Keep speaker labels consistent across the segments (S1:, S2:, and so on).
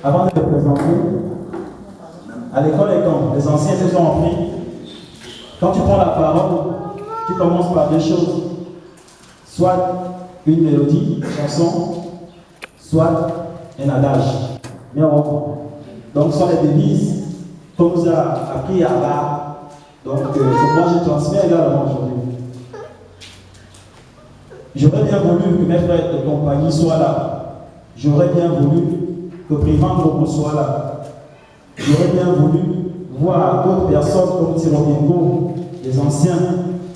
S1: Avant de te présenter, à l'école et quand les anciens se sont appris, quand tu prends la parole, tu commences par deux choses. Soit une mélodie, une chanson, soit un adage. Donc, ce sont les devises qu'on nous a appris à bas. Donc, moi, je transmets également aujourd'hui. J'aurais bien voulu que mes frères de compagnie soient là. J'aurais bien voulu que Privan Gogo soit là. J'aurais bien voulu voir d'autres personnes comme Tirobingo, les anciens.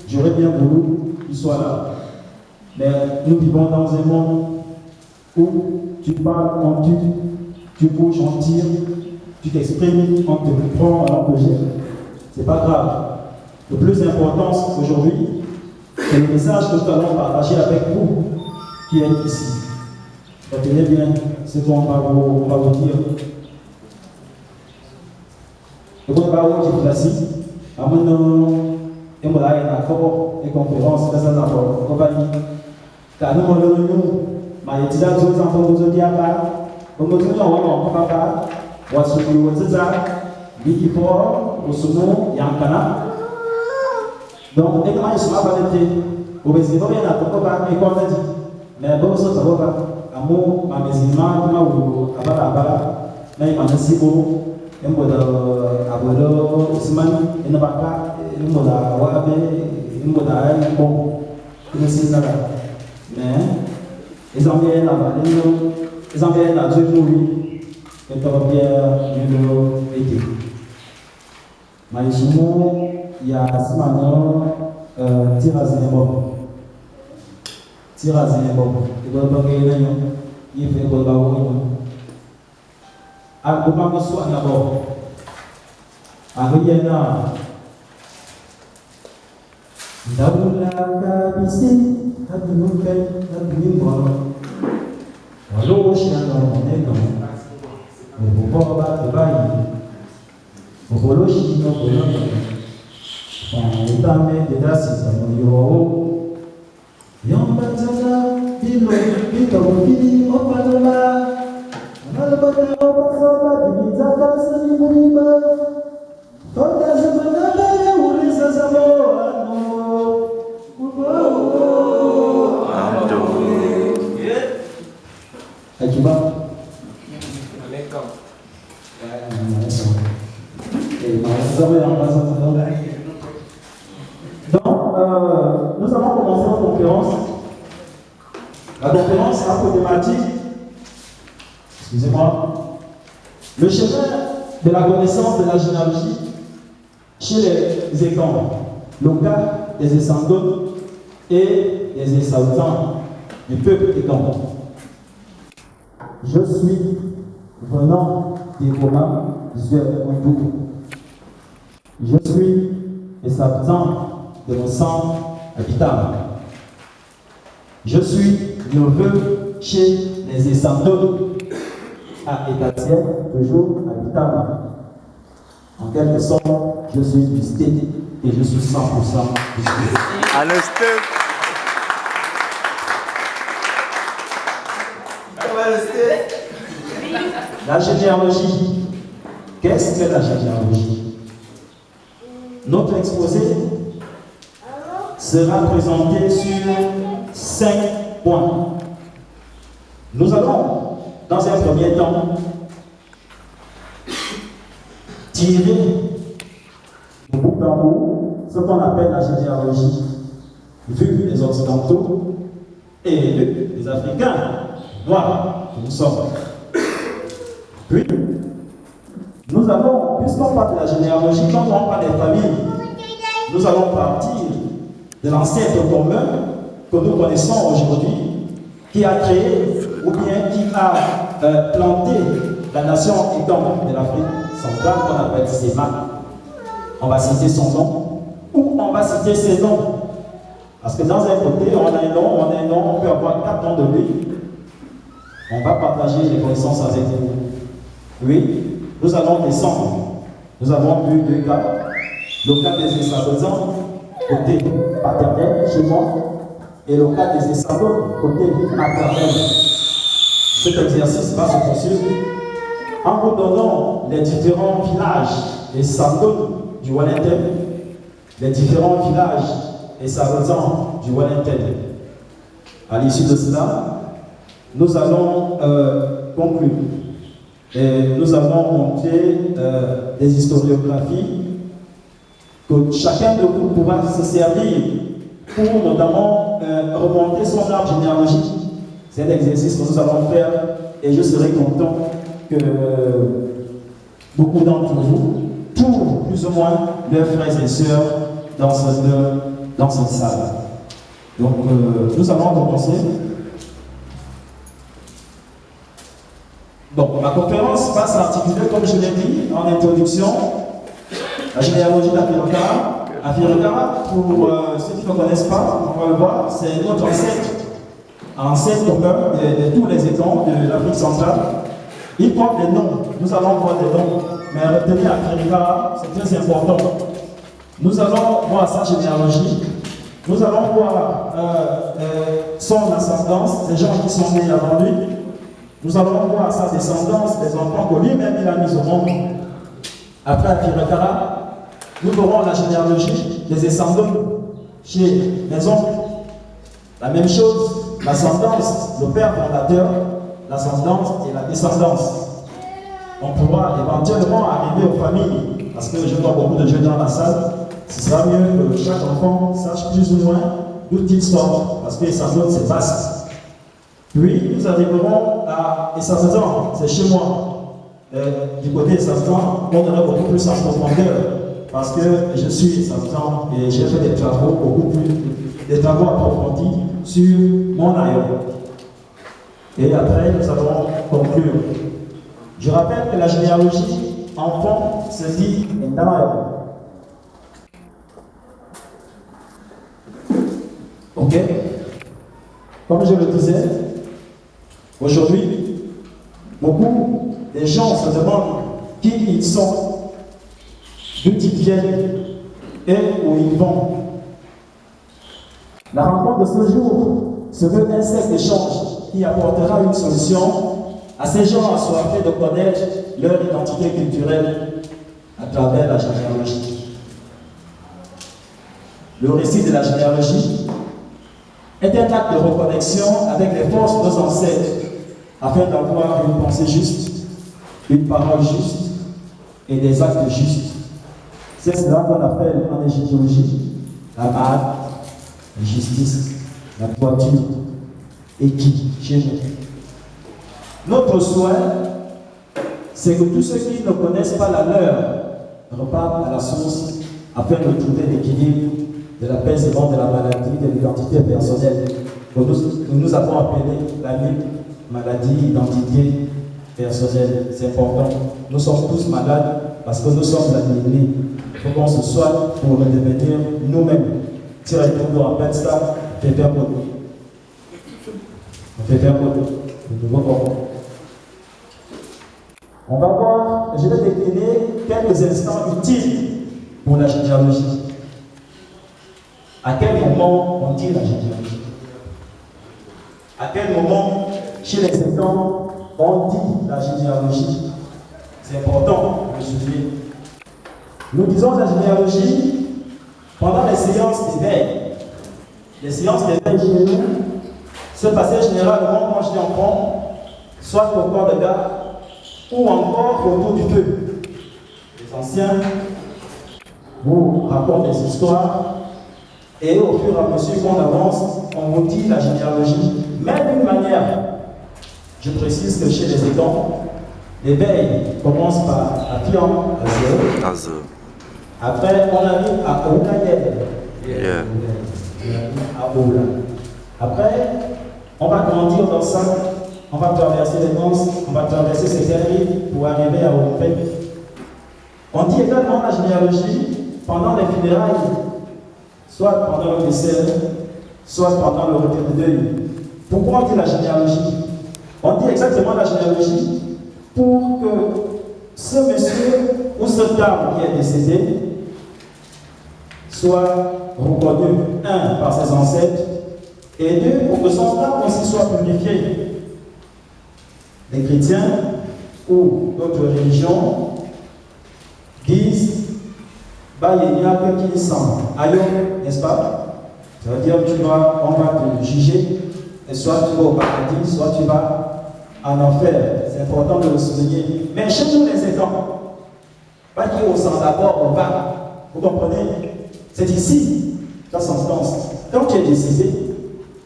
S1: J'aurais bien voulu qu'ils soient là. Mais nous vivons dans un monde où tu parles, on tue, tu bouges, on tire, tu t'exprimes, on te prend, on te jette. C'est pas grave. Le plus important aujourd'hui, c'est le message que nous allons partager avec vous qui êtes ici. Retenez bien ce qu'on va vous dire. Le bon barreau qui est placé, à mon nom, et moi là, il y a un accord et conférence, c'est ça d'abord. Compagnie. Car nous, ma étudiante, nous enfants, nous dit à part, nous nous disons, on va pas, on va se dire, on va se dire, Bikifo, Osumo, Yankana. Donc, et comment ils sont avalés, au Bézino, il y a un accord et qu'on a dit, mais bon, ça va. Amo mamezima kuma wu abala na imanasibo emboda abolo usman enabaka emboda wabe emboda ayimbo inesinara mais ils ont bien avalé ils ont bien la journée et bien numéro 8 maïsumo ya simano tirazinembo Ibu bapa kena yo, ibu bapa wo. Aku mahu suat nabo. Aku yana. Daulah kabisi, hati mukai, hati mimbar. Walau siapa menegam, berubah terbaik. Walau siapa menegam, utama dedasi sama yo. Yang berjaya bila kita berdiri opadala, malapata opasota dimintakan seribu riba. Kota sebenarnya yang ulisa samoano. Akibat. Donc, nous allons commencer la conférence. La conférence a pour thématique, excusez-moi, le chemin de la connaissance de la généalogie chez les Écans, le cas des Essandotes et des Essaoutans du peuple Écan. Je suis venant des Romains, je suis Essaoutan de mon sang habitable. Je suis neveu chez les Essandotes à Étatienne, toujours habitable. En quelque sorte, je suis du state et je suis 100% du state.
S2: À le state.
S1: La généalogie Qu'est-ce que la généalogie? Notre exposé sera présenté sur 5 points. Nous allons, dans un premier temps, tirer de bout en bout ce qu'on appelle la généalogie, vue des Occidentaux et des Africains noirs que nous sommes. Puis, nous allons, puisqu'on parle de la généalogie, quand on parle des familles, nous allons partir de l'ancêtre commun que nous connaissons aujourd'hui, qui a créé ou bien qui a planté la nation étant de l'Afrique centrale, qu'on appelle Séma. On va citer son nom, ou on va citer ses noms. Parce que dans un côté, on a un nom, on peut avoir 4 noms de lui. On va partager les connaissances avec vous. Oui, nous allons descendre. Nous avons vu 2 cas. Le cas des Essabezans, côté paternel, chez moi, et le cas des Essabons, côté maternel. Cet exercice va se poursuivre en vous donnant les différents villages et Essabons du Wellington, les différents villages et Essabezans du Wellington. À l'issue de cela, nous allons conclure. Et nous allons montrer des historiographies que chacun de vous pourra se servir pour notamment remonter son arbre généalogique. C'est un exercice que nous allons faire et je serai content que beaucoup d'entre vous trouvent plus ou moins leurs frères et sœurs dans cette salle. Donc nous allons commencer. Donc, ma conférence va s'articuler, comme je l'ai dit en introduction, la généalogie d'Afirokara. Afirokara, pour ceux qui ne connaissent pas, on va le voir, c'est notre ancêtre commun de tous les étangs de l'Afrique centrale. Il porte des noms, nous allons voir des noms, mais retenez Afirokara, c'est très important. Nous allons voir sa généalogie, nous allons voir son ascendance, les gens qui sont nés avant lui. Nous allons voir sa descendance, les enfants que lui-même il a mis au monde. Après Afirokara, nous verrons la généalogie des descendants chez les oncles. La même chose, l'ascendance, le père fondateur, l'ascendance et la descendance. On pourra éventuellement arriver aux familles, parce que je vois beaucoup de jeunes dans la salle. Ce sera mieux que chaque enfant sache plus ou moins d'où il sort, parce que les descendants c'est vaste. Puis, nous arriverons à Essabezan, c'est chez moi. Du côté Essabezan, on aurait beaucoup plus en profondeur, parce que je suis Essabezan et j'ai fait des travaux approfondis sur mon aïeul. Et après, nous allons conclure. Je rappelle que la généalogie enfant se dit Ndamayo. Ok? Comme je le disais, aujourd'hui, beaucoup des gens se demandent qui ils sont, d'où ils viennent et où ils vont. La rencontre de ce jour se veut un cercle d'échange qui apportera une solution à ces gens assoiffés de connaître leur identité culturelle à travers la généalogie. Le récit de la généalogie est un acte de reconnexion avec les forces de nos ancêtres afin d'avoir une pensée juste, une parole juste et des actes justes. C'est cela qu'on appelle en égyptologie la ma'ad, la justice, la droiture et qui chez nous. Notre souhait, c'est que tous ceux qui ne connaissent pas la leur repartent à la source afin de trouver l'équilibre de l'apaisement de la maladie, de l'identité personnelle, que nous avons appelé la lutte, maladie, identité personnelle. C'est important. Nous sommes tous malades parce que nous sommes aliénés. Il faut qu'on se soigne pour redevenir nous-mêmes. Si on nous rappelle ça, on fait faire beaucoup. On fait faire beaucoup. On va voir, je vais décliner quelques instants utiles pour la généalogie. À quel moment on dit la généalogie? À quel moment, chez les étangs, on dit la généalogie? C'est important de le souligner. Nous disons la généalogie pendant les séances d'éveil. Les séances d'éveil chez nous se passaient généralement quand j'étais enfant, soit au corps de garde ou encore autour du feu. Les anciens vous racontent des histoires et au fur et à mesure qu'on avance, on vous dit la généalogie, mais d'une manière. Je précise que chez les étangs, l'éveil commence par Afian, Azeo. Après, on arrive à Okayel. À Oula. Après, on va grandir dans ça, on va traverser les danses, on va traverser ces terrils pour arriver à Oupé. On dit également la généalogie pendant les funérailles, soit pendant le décès, soit pendant le recueil de deuil. Pourquoi on dit la généalogie? On dit exactement la généalogie pour que ce monsieur ou cette dame qui est décédé soit reconnu, un, par ses ancêtres, et deux, pour que son âme aussi soit purifiée. Les chrétiens ou d'autres religions disent bah, il n'y a que qui sent aïe, n'est-ce pas? Ça veut dire que on va te juger, et soit tu vas au paradis, soit tu vas en enfer. C'est important de le souligner. Mais chez nous les étangs, pas qu'il y ait au sang d'abord, au bas. Vous comprenez? C'est ici, la sentence. Quand tu es décédé,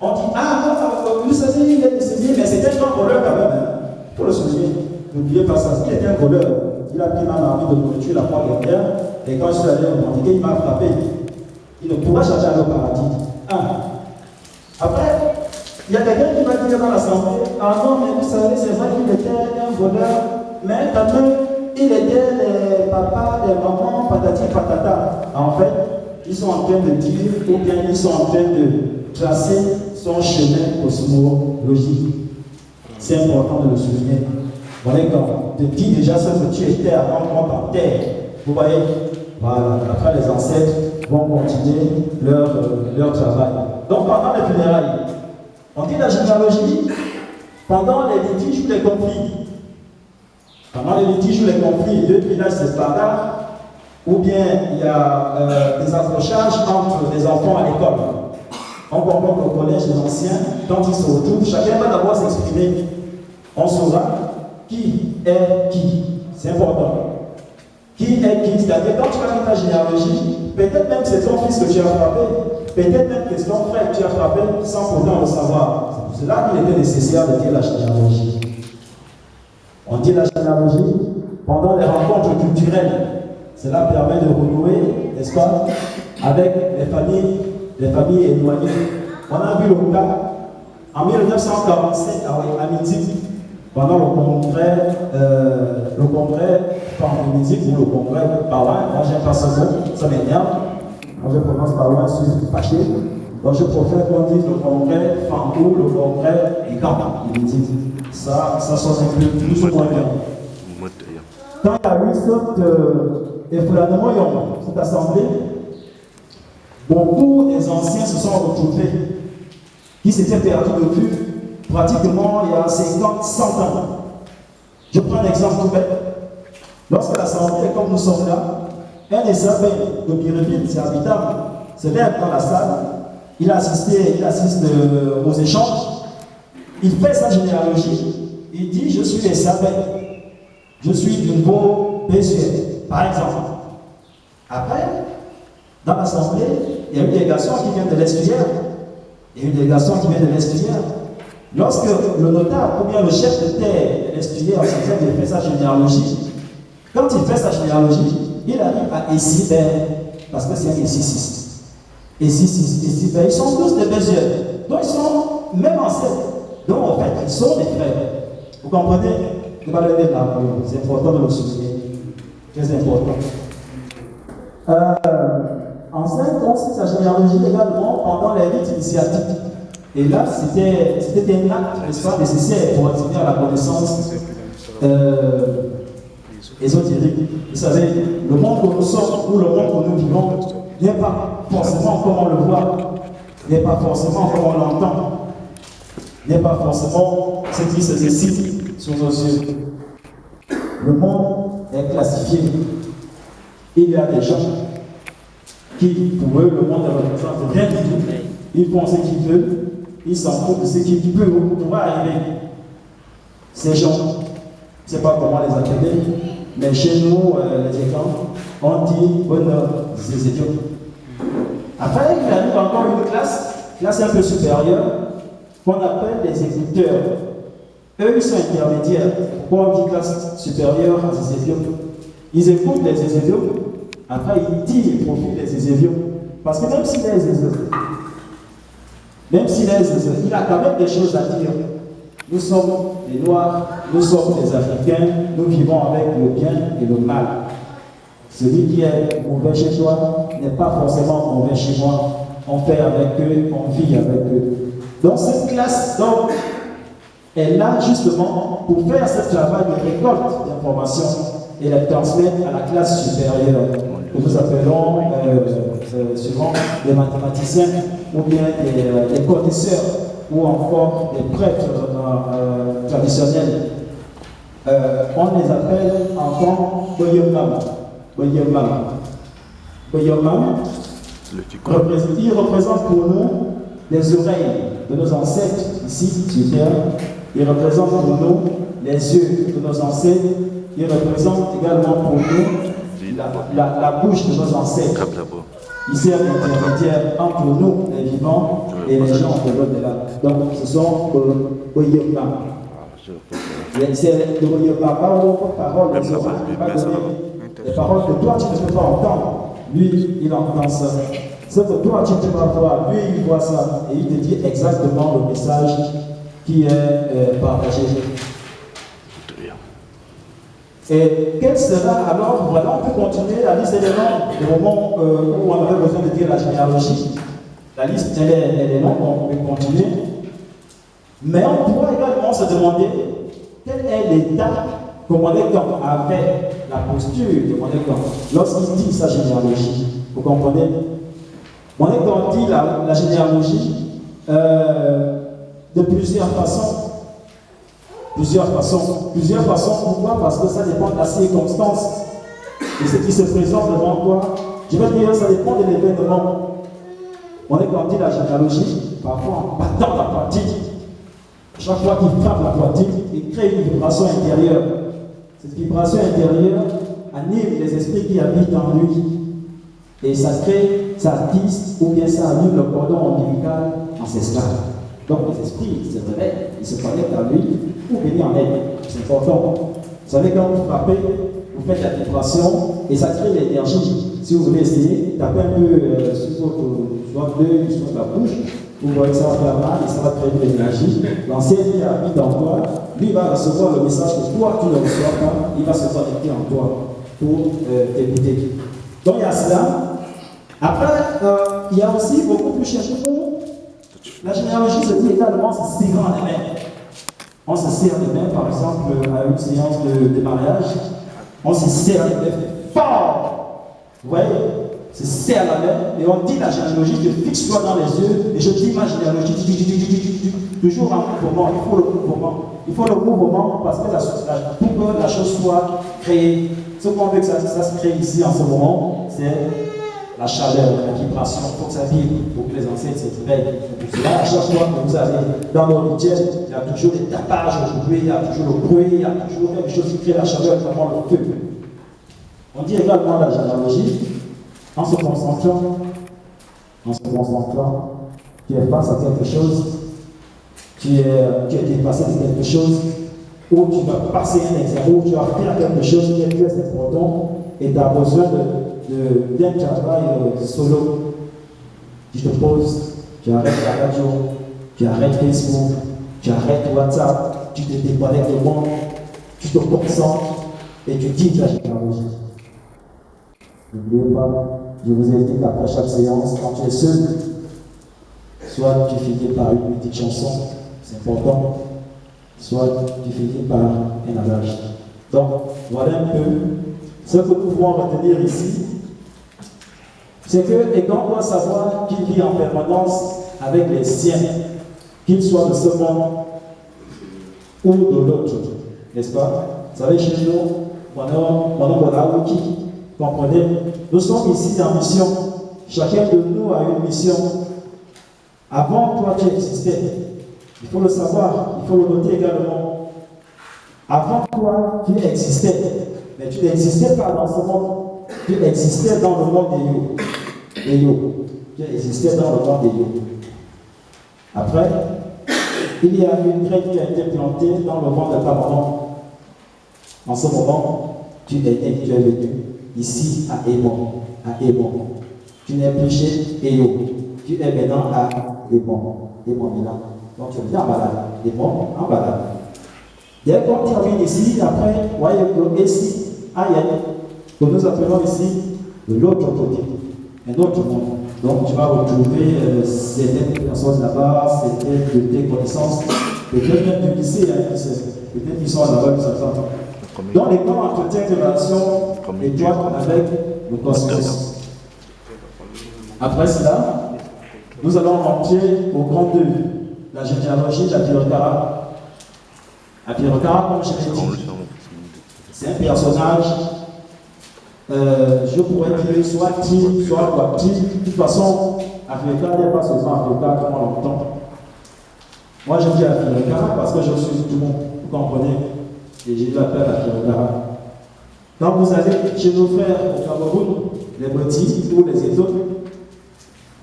S1: on dit ah, vous savez, il est décédé, mais c'était un voleur quand même. Il faut le souligner. N'oubliez pas ça. Il était un voleur. Il a pris ma marmite de nourriture la fois dernière, et quand je suis allé au Mandigué, il m'a frappé. Il ne pourra jamais aller au paradis. Après, il y a quelqu'un qui va dire dans l'assemblée, ah non, mais vous savez, c'est vrai qu'il était un voleur, mais quand même, il était des papas, des mamans, patati patata. En fait, ils sont en train de dire, ou bien ils sont en train de tracer son chemin cosmologique. C'est important de le souligner. Voilà, quand te dis déjà ce que tu étais avant qu'on t'enterre. Vous voyez? Voilà, après les ancêtres vont continuer leur travail. Donc pendant les funérailles, on dit la généalogie pendant les litiges ou les conflits. Pendant les litiges ou les conflits, deux villages séparés, ou bien il y a des accrochages entre les enfants à l'école. On comprend qu'au collège, les anciens, quand ils se retrouvent, chacun va d'abord s'exprimer. On saura qui est qui. C'est important. Qui est qui? C'est-à-dire, quand tu vas faire ta généalogie, peut-être même que c'est ton fils que tu as frappé, peut-être même que c'est ton frère que tu as frappé sans pourtant le savoir. C'est pour cela qu'il était nécessaire de dire la généalogie. On dit la généalogie pendant les rencontres culturelles. Cela permet de renouer, n'est-ce pas, avec les familles éloignées. On a vu le cas en 1947 à Midi, pendant le congrès panhélénique ou le congrès Paouin. Moi, j'aime pas ce mot, ça m'énerve. Moi, je prononce Paouin, je suis fâché. Donc, je préfère qu'on dise le congrès Fankou, le congrès Écan. Ça sonne un peu plus ou moins bien. Quand il y a eu cette assemblée, beaucoup des anciens se sont retrouvés, qui s'étaient perdus de vue pratiquement il y a 50, 100 ans. Je prends un exemple tout bête. Lorsque l'assemblée, comme nous sommes là, un des abbés de Biréville, c'est habitable, se lève dans la salle, il assiste aux échanges, il fait sa généalogie, il dit je suis les abbés, je suis du nouveau Béziers, par exemple. Après, dans l'assemblée, il y a une délégation qui vient de l'Estuaire. Il y a une délégation qui vient de l'Estuaire. Lorsque le notaire ou bien le chef de terre de l'Estuaire fait sa généalogie, quand il fait sa généalogie, il arrive à Essibert, parce que c'est un Essisiste. Essibert, ils sont tous des Béziers. Donc ils sont même ancêtres. Donc en fait, ils sont des frères. Vous comprenez? C'est important de le souligner. Très important. Ensuite, on cite sa généalogie également pendant les rites initiatiques. Et là, c'était un acte nécessaire pour atteindre à la connaissance ésotérique. Vous savez, le monde où nous sommes ou le monde où nous vivons n'est pas forcément comme on le voit, n'est pas forcément comme on l'entend, n'est pas forcément ce qui se décide sous nos yeux. Le monde est classifié. Il y a des gens qui, pour eux, le monde ne représente rien du tout. Ils font ce qu'ils veulent, ils s'en foutent de ce qui peut pouvoir arriver. Ces gens, je ne sais pas comment les appeler, mais chez nous, les écoles, on dit bonheur des étudiants. Après, il arrive encore une classe un peu supérieure, qu'on appelle les écouteurs. Eux, ils sont intermédiaires. Pourquoi on dit classe supérieure à ces étudiants? Ils écoutent les étudiants, après ils tirent le profit des étudiants. Parce que même s'il est il a quand même des choses à dire. Nous sommes les Noirs, nous sommes les Africains, nous vivons avec le bien et le mal. Celui qui est mauvais chez toi n'est pas forcément mauvais chez moi. On fait avec eux, on vit avec eux. Donc cette classe est là justement pour faire ce travail de récolte d'informations et la transmettre à la classe supérieure, que nous appelons souvent des mathématiciens ou bien des connaisseurs ou encore des prêtres traditionnels. On les appelle enfants Boyomam. Boyomam, il représente pour nous les oreilles de nos ancêtres ici sur terre. Il représente pour nous les yeux de nos ancêtres. Il représente également pour nous la bouche de nos ancêtres. Il sert d'intermédiaire entre nous, les vivants, et les gens de l'au-delà. Donc, ce sont Boyomam. C'est de Boyomam, paroles des oreilles, les paroles que toi tu ne peux pas entendre. Lui, il entend ça. Ce que toi tu ne peux pas voir, lui, il voit ça. Et il te dit exactement le message qui est partagé. Et quel sera alors, voilà, on peut continuer la liste d'éléments au moment où on avait besoin de dire la généalogie. La liste, elle est longue, on peut continuer. Mais on pourrait également se demander quel est l'état que Monégan avait, la posture de Monégan, lorsqu'il dit sa généalogie. Vous comprenez? Monégan dit la généalogie de plusieurs façons. Plusieurs façons, pourquoi? Parce que ça dépend de la circonstance de ce qui se présente devant toi. Je vais dire, ça dépend de l'événement. On est quand dit la généalogie, parfois en battant la poitrine. Chaque fois qu'il frappe la poitrine, il crée une vibration intérieure. Cette vibration intérieure anime les esprits qui habitent en lui. Et ça crée, ça attise ou bien ça anime le cordon ombilical ancestral. Donc les esprits se réveillent, ils se connectent à lui pour venir en aide. C'est important. Vous savez, quand vous frappez, vous faites la vibration et ça crée l'énergie. Si vous voulez essayer, tapez un peu sur votre l'œil, sur la bouche, vous voyez que ça va faire mal et ça va créer de l'énergie. L'ancien qui habite en toi, lui va recevoir le message que toi tu ne reçois pas, il va se connecter en toi pour t'écouter. Donc il y a cela. Après, il y a aussi beaucoup plus cherché pour la généalogie se dit également se serrant les mains. On se serre les mains, par exemple, à une séance de mariage. On se serre les mains fort. Vous voyez? Se serre la main et on dit la généalogie, je fixe-toi dans les yeux et je dis ma généalogie. Toujours en mouvement, il faut le mouvement. Il faut le mouvement parce que pour que la chose soit créée. Ce qu'on veut que ça se crée ici en ce moment, c'est la chaleur, la vibration, il faut que ça vibre pour que les ancêtres se réveillent. C'est pour cela, à chaque fois que vous allez dans nos rituels, il y a toujours des tapages aujourd'hui, il y a toujours le bruit, il y a toujours quelque chose qui crée la chaleur, notamment le feu. On dit également la généalogie en se concentrant, tu es face à quelque chose, tu es dépassé de quelque chose, ou tu vas passer un examen, ou tu vas faire quelque chose qui est très important et tu as besoin d'un travail solo. Tu te poses, tu arrêtes la radio, tu arrêtes Facebook, tu arrêtes WhatsApp, tu te déconnectes du monde, tu te concentres et tu dis la généalogie. N'oubliez pas, je vous ai dit qu'après chaque séance, quand tu es seul, soit tu finis par une petite chanson, c'est important, soit tu finis par un adage. Donc, voilà un peu ce que nous pouvons retenir ici. C'est que Egan doit savoir qu'il vit en permanence avec les siens, qu'ils soient de ce monde ou de l'autre. N'est-ce pas? Vous savez, chez nous, comprenez? Nous sommes ici en mission. Chacun de nous a une mission. Avant toi, tu existais. Il faut le savoir, il faut le noter également. Avant toi, tu existais. Mais tu n'existais pas dans ce monde. Tu existais dans le monde des Yo. Tu existais dans le monde des Yo. Après, il y a une graine qui a été plantée dans le ventre de ta maman. En ce moment, tu es né, tu es venu ici à Ébon. Tu n'es plus chez Eyo. Tu es maintenant à Ébon. Ébon est là. Donc tu viens en balade. Ébon en balade. Dès qu'on termine ici, après, voyez que ici, que nous appelons ici l'autre côté. Un autre monde. Donc tu vas retrouver certaines personnes là-bas, certaines de tes connaissances, peut-être même du lycée, peut-être qu'ils sont là-bas, ils s'attendent. Donc les gens entretiennent des relations étroites avec le cosmos. Après cela, nous allons rentrer au grand 2, la généalogie d'Apirokara. Apirokara, comme je l'ai dit, c'est un personnage, je pourrais dire, soit type, soit baptiste. De toute façon, Apirokara n'est pas seulement Apirokara comme on l'entend. Moi, je dis Apirokara parce que je suis tout le monde, vous comprenez? Et je l'appelle Apirokara. Quand vous allez chez nos frères au Cameroun, les petits ou les Éthiopiens,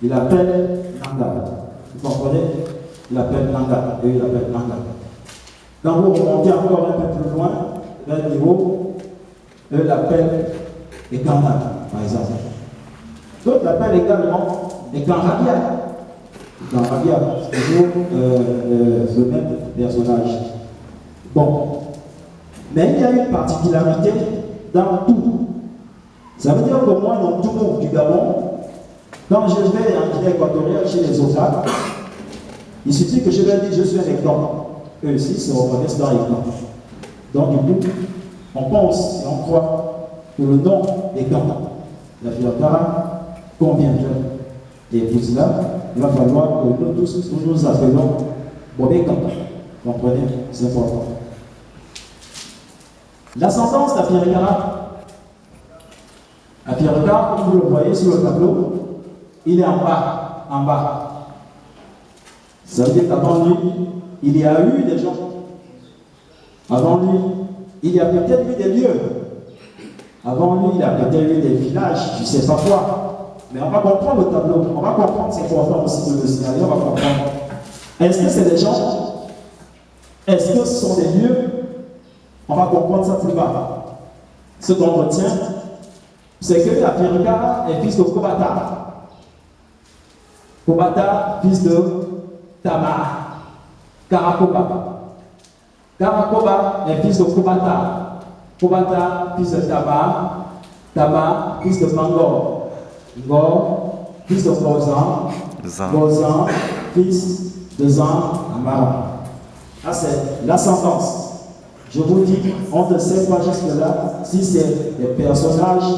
S1: il appelle Nanga. Vous comprenez? Il appelle Nanga. Et il appelle Nanga. Quand vous remontez encore un peu plus loin, d'un niveau, eux l'appellent Ekanga, par exemple. D'autres l'appellent également Ekanrabia. Ekanrabia, c'est toujours le même personnage. Bon. Mais il y a une particularité dans tout. Ça veut dire que moi, dans tout le monde du Gabon, quand je vais en Guinée équatoriale chez les Oka, il suffit que je leur dise que je suis un Ekang. Eux aussi se reconnaissent dans Ekang. Donc du coup, on pense et on croit que le nom Ekang, la Apirokara, convient bien. Et pour cela, il va falloir que nous tous nous appelons Bobekang. Vous comprenez? C'est important. L'ascendance d'Apirokara. Apirokara, comme vous le voyez sur le tableau, il est en bas. Ça veut dire qu'avant lui, il y a eu des gens. Avant lui, il y a peut-être eu des lieux. Avant lui, il y a peut-être eu des villages, je ne sais pas quoi. Mais on va comprendre le tableau, on va comprendre, c'est important aussi de le signaler, on va comprendre. Est-ce que c'est des gens? Est-ce que ce sont des lieux? On va comprendre ça plus bas. Ce qu'on retient, c'est que Apirokara est fils de Kobata. Kobata, fils de Tama. Karakoba. Karakoba est fils de Kobata. Kobata, fils de Tama. Tama, fils de Mangor. Ngor, fils de Gozan. Gozan, fils de Zan Amara. Ah, c'est l'ascendance. Je vous dis, on ne sait pas jusque-là si c'est des personnages,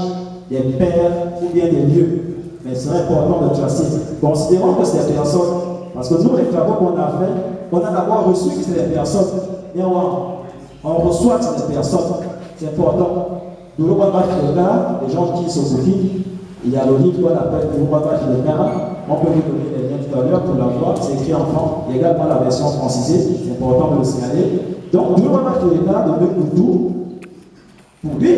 S1: des pères ou bien des lieux. Mais c'est important de tracer. Considérons que c'est des personnes, parce que nous, les travaux qu'on a fait, on a d'abord reçu que c'est des personnes. Et on reçoit que c'est des personnes. C'est important. Nous, le les gens qui sont souffrent, il y a le livre qu'on appelle le on peut vous donner les liens tout à l'heure pour la voir. C'est écrit en français, il y a également la version francisée, c'est important de le signaler. Donc, nous, on va faire l'état de Mekoutou pour lui.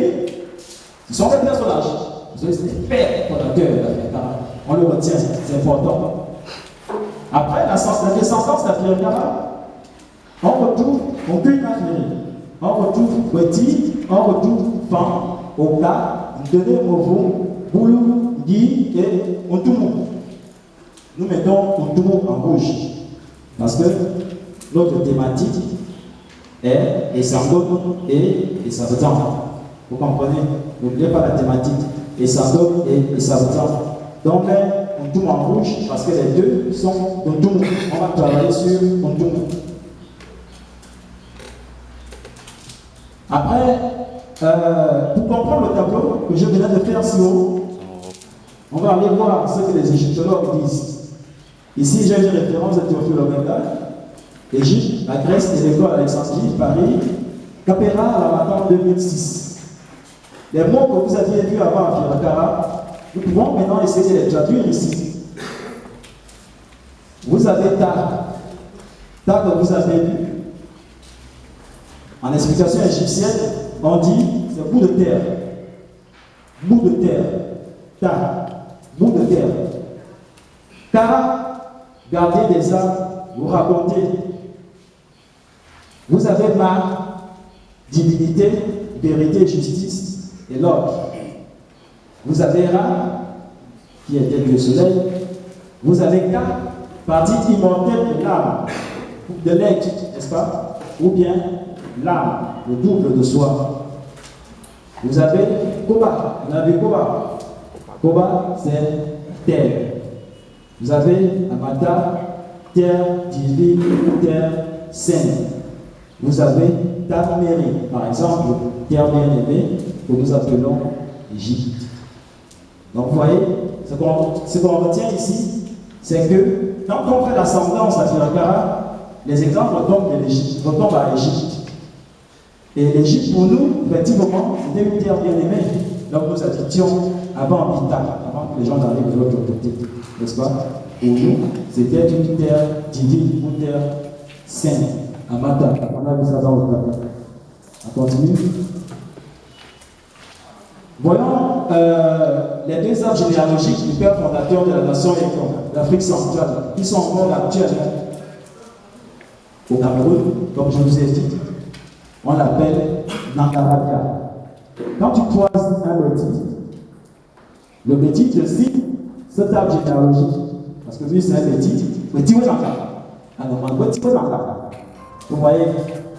S1: Ce sont des personnages. C'est des pères fondateurs de l'Apirokara. On le retient, c'est important. Après, la descendance d'Apirokara, on retrouve aucune affaire. On retrouve Petit, on retrouve Fan, Oka, Ndele Movo, Boulou, Guy et Ontumu. Nous mettons Ontumu en rouge. Parce que notre thématique est Essangom et Sabatan. Vous comprenez? N'oubliez pas la thématique. Essangom et Sabatan. Donc, on tourne en rouge parce que les deux sont Ontumu. On va travailler sur Ontumu. Après, pour comprendre le tableau que je venais de faire si haut, on va aller voir ce que les égyptologues disent. Ici, j'ai une référence de Théophile Obenga. Égypte, la Grèce et l'école Alexandrie, Paris, Capéra, la Madame 2006. Les mots que vous aviez vus avant à Firakara, nous pouvons maintenant essayer de les traduire ici. Vous avez ta que vous avez vu. En explication égyptienne, on dit c'est bout de terre. Bout de terre. Ta, bout de terre. Kara, gardien des âmes, vous racontez. Vous avez ma divinité, vérité, justice et l'ordre. Vous avez Ra, qui était le soleil. Vous avez Ka, partie immortelle de l'âme, de l'être, n'est-ce pas? Ou bien l'âme, le double de soi. Vous avez Koba, vous avez Koba. Koba, c'est terre. Vous avez Amata, terre divine, terre sainte. Vous avez Tameri, par exemple, terre bien-aimée, que nous appelons Égypte. Donc vous voyez, ce qu'on retient ici, c'est que quand on fait l'ascendance à Firakara, les exemples retombent à l'Égypte. Et l'Égypte, pour nous, effectivement, c'était une terre bien-aimée. Donc nous habitions avant Bita, avant que les gens n'arrivent de l'autre côté, n'est-ce pas? Pour nous, c'était une terre divine, une terre sainte. Amata, on a vu ça dans le tableau. On continue. Voyons les deux arbres généalogiques du père fondateur de la nation d'Afrique centrale, qui sont encore actuels au Cameroun, comme je vous ai dit. On l'appelle Nangaraka. Quand tu croises un petit, le petit te cite cet arbre généalogique. Parce que lui, c'est un petit. Petit Nangaraka. Alors, petit Nangaraka. Vous voyez,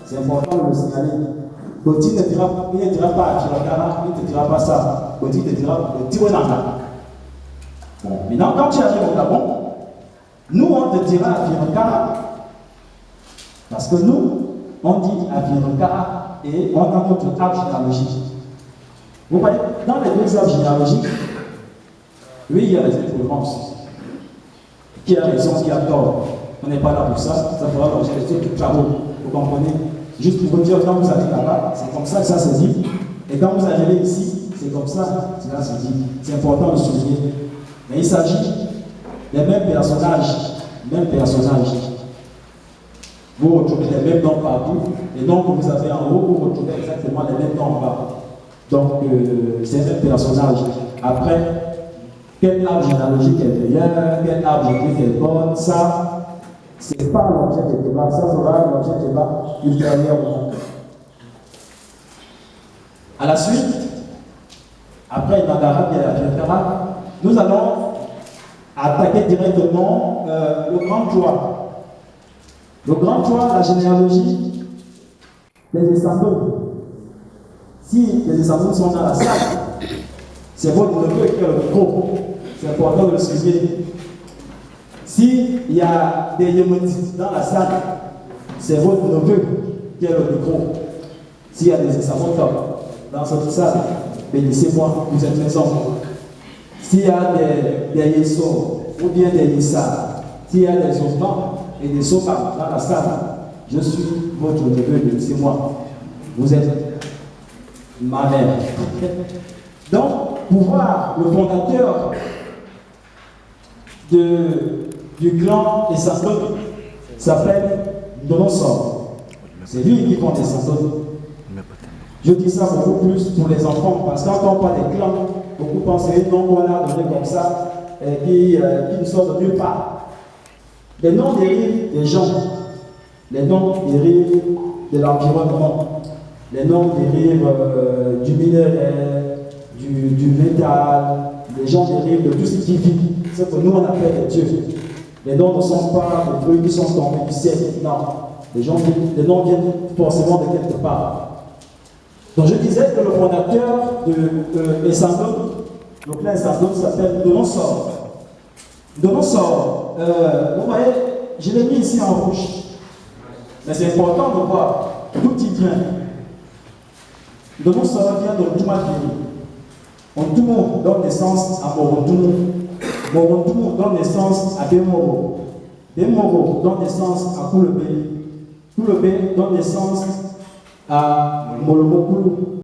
S1: c'est important de le signaler. Petit ne dira pas à Firakara, il ne te dira pas ça. Petit te dira petit Nangaraka. Bon, maintenant, quand tu arrives au Gabon, nous, on te dira à Firakara. Parce que nous, on dit à Firakara et on a notre arbre généalogique. Vous voyez, dans les deux arbres généalogiques, oui, il y a des influences. Qui a raison, qui a tort. On n'est pas là pour ça, ça fera l'objet de travaux. Vous comprenez? Juste pour vous dire, quand vous allez là-bas, c'est comme ça que ça se dit. Et quand vous arrivez ici, c'est comme ça que cela se dit. C'est important de souligner. Mais il s'agit des mêmes personnages. Vous retrouvez les mêmes noms partout. Et donc, vous avez en haut, vous retrouvez exactement les mêmes noms en bas. Donc, c'est un même personnage. Après, quel arbre généalogique est meilleur, quel arbre généalogique est bon, ça, c'est pas l'objet de débat. Ça sera l'objet de débat ultérieurement. À la suite, après Nagara et la Firakara, nous allons attaquer directement le grand toit. Le grand toit, la généalogie des descendants. Si les descendants sont dans la salle, c'est votre neveu qui est le micro. C'est important de le souligner. S'il y a des yémonites dans la salle, c'est votre neveu qui est le micro. S'il y a des descendants dans cette salle, bénissez-moi, vous êtes maison. S'il y a des yessos ou bien des yissas, s'il y a des enfants et des sopas dans la salle, je suis votre neveu, bénissez-moi. Vous êtes ma mère. Donc, pour voir le fondateur du clan des Santones s'appelle Donosor. C'est lui qui fonde les Santones. Je dis ça beaucoup plus pour les enfants, parce que quand on parle des clans, beaucoup pensent que les noms qu'on a donnés comme ça, qui ne sortent de nulle part. Les noms dérivent des gens, les noms dérivent de l'environnement, les noms dérivent du minerai, du métal, les gens dérivent de tout ce qui vit, ce que nous on appelle les dieux. Les noms ne sont pas des trucs qui sont tombés du ciel, non. Les noms viennent forcément de quelque part. Donc je disais que le fondateur de Essandon, le clan Essandon s'appelle Donosor. Donosor, vous voyez, je l'ai mis ici en rouge. Mais c'est important de voir d'où il vient. Donosor vient de Tumafiri. Ontumo donne naissance à Morontumo. Morontumo donne naissance à Bemoro. Bemoro donne naissance à Koulebe. Koulebe donne naissance à Molomokulu.